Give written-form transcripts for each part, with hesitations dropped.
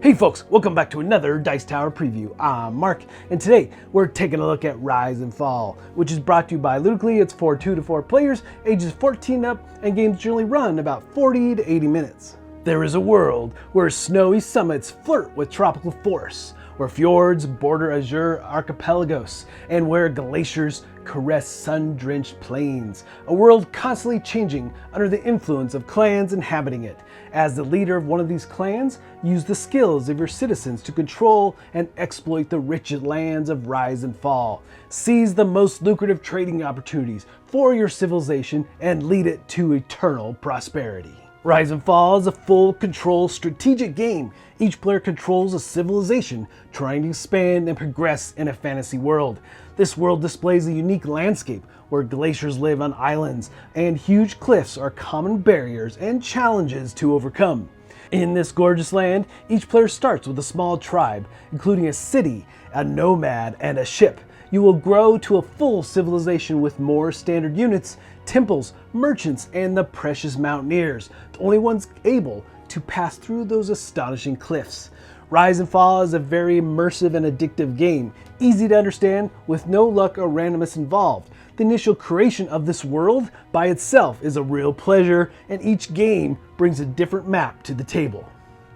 Hey folks, welcome back to another Dice Tower preview. I'm Mark, and today we're taking a look at Rise and Fall, which is brought to you by Ludically. It's for 2 to 4 players, ages 14 up, and games generally run about 40 to 80 minutes. There is a world where snowy summits flirt with tropical forests, where fjords border azure archipelagos, and where glaciers caress sun-drenched plains. A world constantly changing under the influence of clans inhabiting it. As the leader of one of these clans, use the skills of your citizens to control and exploit the rich lands of Rise and Fall. Seize the most lucrative trading opportunities for your civilization and lead it to eternal prosperity. Rise and Fall is a full control strategic game. Each player controls a civilization trying to expand and progress in a fantasy world. This world displays a unique landscape where glaciers live on islands and huge cliffs are common barriers and challenges to overcome. In this gorgeous land, each player starts with a small tribe, including a city, a nomad, and a ship. You will grow to a full civilization with more standard units, temples, merchants, and the precious mountaineers, the only ones able to pass through those astonishing cliffs. Rise and Fall is a very immersive and addictive game, easy to understand with no luck or randomness involved. The initial creation of this world by itself is a real pleasure, and each game brings a different map to the table.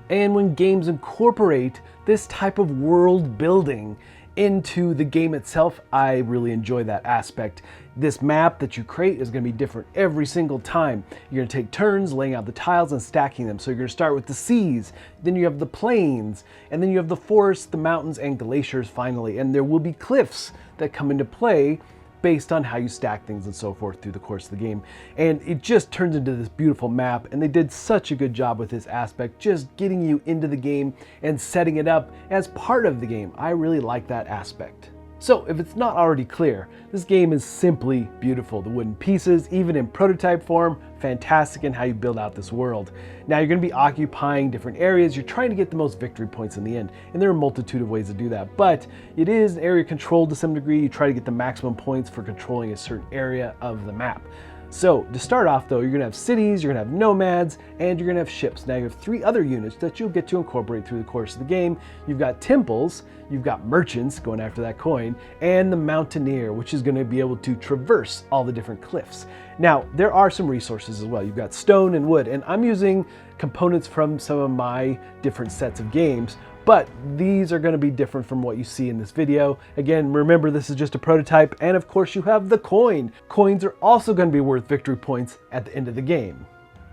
And when games incorporate this type of world building into the game itself, I really enjoy that aspect. This map that you create is going to be different every single time. You're going to take turns laying out the tiles and stacking them. So you're going to start with the seas, then you have the plains, and then you have the forests, the mountains, and glaciers finally. And there will be cliffs that come into play based on how you stack things and so forth through the course of the game. And it just turns into this beautiful map, and they did such a good job with this aspect, just getting you into the game and setting it up as part of the game. I really like that aspect. So if it's not already clear, this game is simply beautiful. The wooden pieces, even in prototype form, fantastic in how you build out this world. Now you're going to be occupying different areas. You're trying to get the most victory points in the end, and there are a multitude of ways to do that. But it is an area controlled to some degree. You try to get the maximum points for controlling a certain area of the map. So to start off though, you're going to have cities, you're going to have nomads, and you're going to have ships. Now you have 3 other units that you'll get to incorporate through the course of the game. You've got temples, you've got merchants going after that coin, and the mountaineer, which is going to be able to traverse all the different cliffs. Now there are some resources as well. You've got stone and wood, and I'm using components from some of my different sets of games, but these are going to be different from what you see in this video. Again, remember this is just a prototype, and of course you have the coin. Coins are also going to be worth victory points at the end of the game.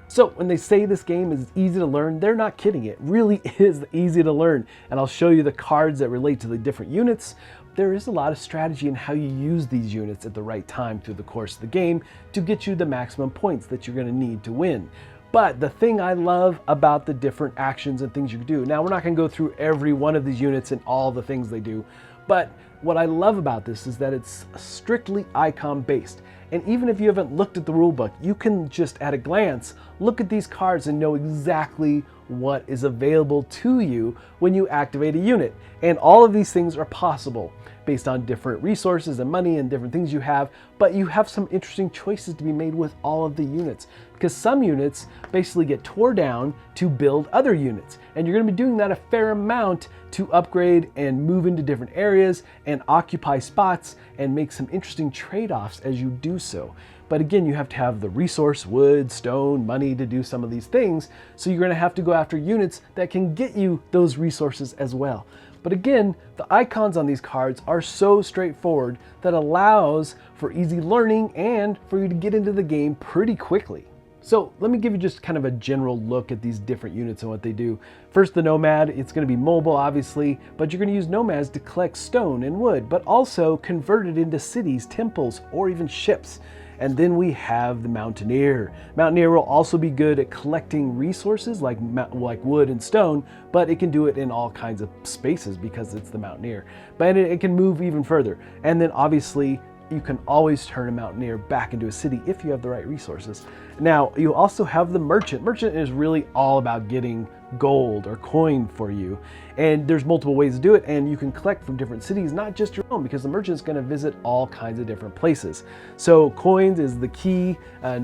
So when they say this game is easy to learn, they're not kidding. It really is easy to learn, and I'll show you the cards that relate to the different units. There is a lot of strategy in how you use these units at the right time through the course of the game to get you the maximum points that you're going to need to win. But the thing I love about the different actions and things you can do, now we're not going to go through every one of these units and all the things they do, but what I love about this is that it's strictly icon based. And even if you haven't looked at the rulebook, you can just at a glance look at these cards and know exactly what is available to you when you activate a unit. And all of these things are possible based on different resources and money and different things you have, but you have some interesting choices to be made with all of the units, because some units basically get tore down to build other units, and you're going to be doing that a fair amount to upgrade and move into different areas and occupy spots and make some interesting trade-offs as you do so. But again, you have to have the resource, wood, stone, money to do some of these things, so you're going to have to go after units that can get you those resources as well. But again, the icons on these cards are so straightforward that allows for easy learning and for you to get into the game pretty quickly. So let me give you just kind of a general look at these different units and what they do. First, the nomad, it's going to be mobile obviously, but you're going to use nomads to collect stone and wood, but also convert it into cities, temples, or even ships. And then we have the mountaineer. Mountaineer will also be good at collecting resources like wood and stone, but it can do it in all kinds of spaces because it's the mountaineer. But it can move even further. And then obviously you can always turn a mountaineer back into a city if you have the right resources. Now, you also have the merchant. Merchant is really all about getting gold or coin for you. And there's multiple ways to do it, and you can collect from different cities, not just your own, because the merchant's going to visit all kinds of different places. So coins is the key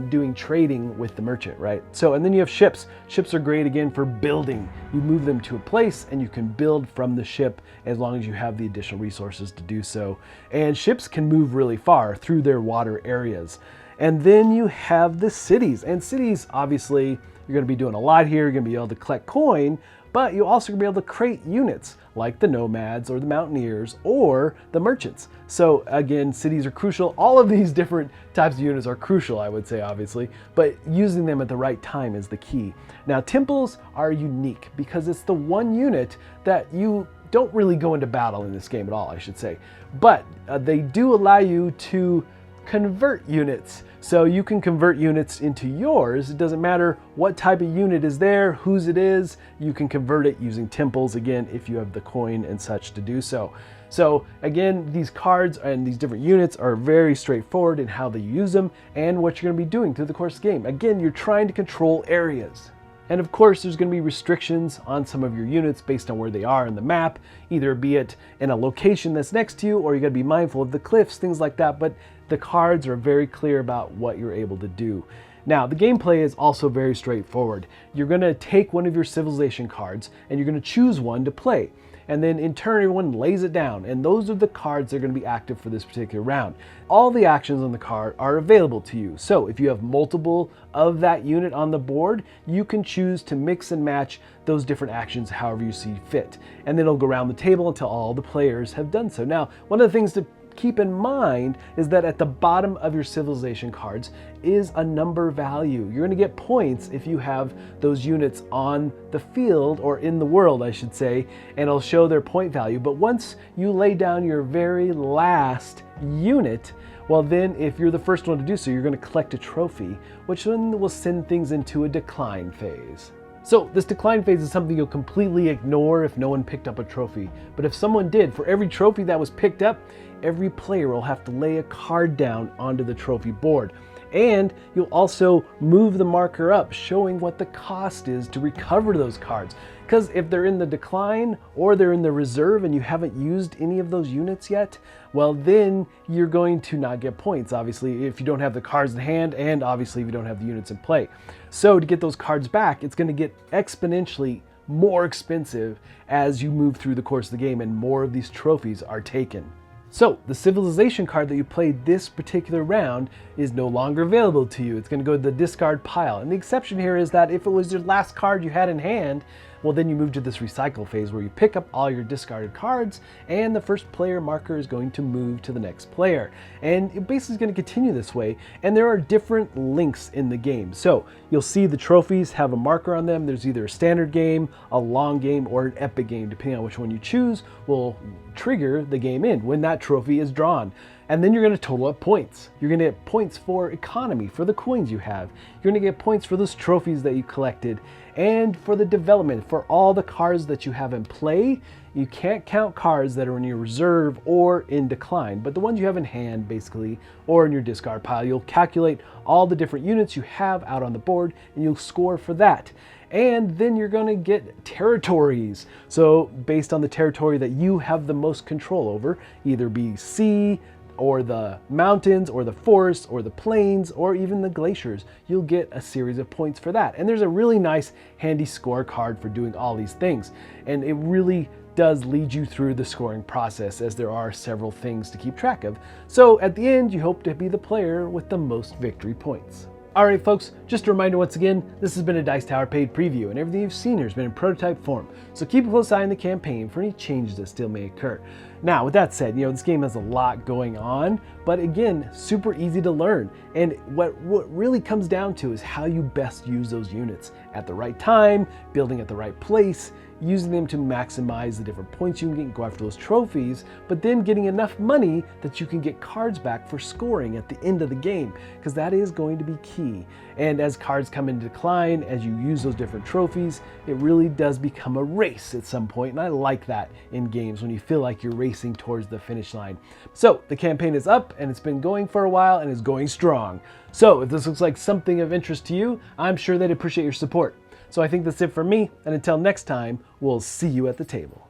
doing trading with the merchant, right? So, and then you have ships. Ships are great again for building. You move them to a place and you can build from the ship as long as you have the additional resources to do so. And ships can move really far through their water areas. And then you have the cities, and cities, obviously, you're going to be doing a lot here. You're going to be able to collect coin, but you're also going to be able to create units like the nomads or the mountaineers or the merchants. So again, cities are crucial. All of these different types of units are crucial, I would say, obviously, but using them at the right time is the key. Now, temples are unique because it's the one unit that you don't really go into battle in this game at all, I should say, but they do allow you to convert units. So you can convert units into yours. It doesn't matter what type of unit is there, whose it is, you can convert it using temples, again, if you have the coin and such to do so. So again, these cards and these different units are very straightforward in how they use them and what you're going to be doing through the course of the game. Again, you're trying to control areas. And of course, there's going to be restrictions on some of your units based on where they are in the map, either be it in a location that's next to you, or you got to be mindful of the cliffs, things like that. But the cards are very clear about what you're able to do. Now, the gameplay is also very straightforward. You're going to take one of your civilization cards and you're going to choose one to play. And then in turn, everyone lays it down. And those are the cards that are going to be active for this particular round. All the actions on the card are available to you. So if you have multiple of that unit on the board, you can choose to mix and match those different actions however you see fit. And then it'll go around the table until all the players have done so. Now, one of the things to keep in mind is that at the bottom of your civilization cards is a number value. You're going to get points if you have those units on the field, or in the world, I should say, and it'll show their point value. But once you lay down your very last unit, well then, if you're the first one to do so, you're going to collect a trophy, which then will send things into a decline phase. So this decline phase is something you'll completely ignore if no one picked up a trophy. But if someone did, for every trophy that was picked up, every player will have to lay a card down onto the trophy board. And you'll also move the marker up, showing what the cost is to recover those cards. Because if they're in the decline or they're in the reserve and you haven't used any of those units yet, well then you're going to not get points, obviously, if you don't have the cards in hand, and obviously if you don't have the units in play. So to get those cards back, it's going to get exponentially more expensive as you move through the course of the game and more of these trophies are taken. So the civilization card that you played this particular round is no longer available to you. It's going to go to the discard pile. And the exception here is that if it was your last card you had in hand, well then you move to this recycle phase where you pick up all your discarded cards and the first player marker is going to move to the next player. And it basically is going to continue this way, and there are different links in the game. So you'll see the trophies have a marker on them. There's either a standard game, a long game, or an epic game, depending on which one you choose will trigger the game in when that trophy is drawn. And then you're going to total up points. You're going to get points for economy, for the coins you have. You're going to get points for those trophies that you collected, and for the development, for all the cards that you have in play. You can't count cards that are in your reserve or in decline, but the ones you have in hand, basically, or in your discard pile. You'll calculate all the different units you have out on the board, and you'll score for that. And then you're going to get territories. So based on the territory that you have the most control over, either be sea, or the mountains, or the forests, or the plains, or even the glaciers, you'll get a series of points for that. And there's a really nice handy scorecard for doing all these things. And it really does lead you through the scoring process, as there are several things to keep track of. So at the end, you hope to be the player with the most victory points. Alright folks, just a reminder once again, this has been a Dice Tower paid preview, and everything you've seen here has been in prototype form, so keep a close eye on the campaign for any changes that still may occur. Now, with that said, this game has a lot going on, but again, super easy to learn, and what really comes down to is how you best use those units at the right time, building at the right place, using them to maximize the different points you can get and go after those trophies, but then getting enough money that you can get cards back for scoring at the end of the game, because that is going to be key. And as cards come into decline, as you use those different trophies, it really does become a race at some point, and I like that in games when you feel like you're racing towards the finish line. So the campaign is up, and it's been going for a while, and is going strong. So if this looks like something of interest to you, I'm sure they'd appreciate your support. So I think that's it for me, and until next time, we'll see you at the table.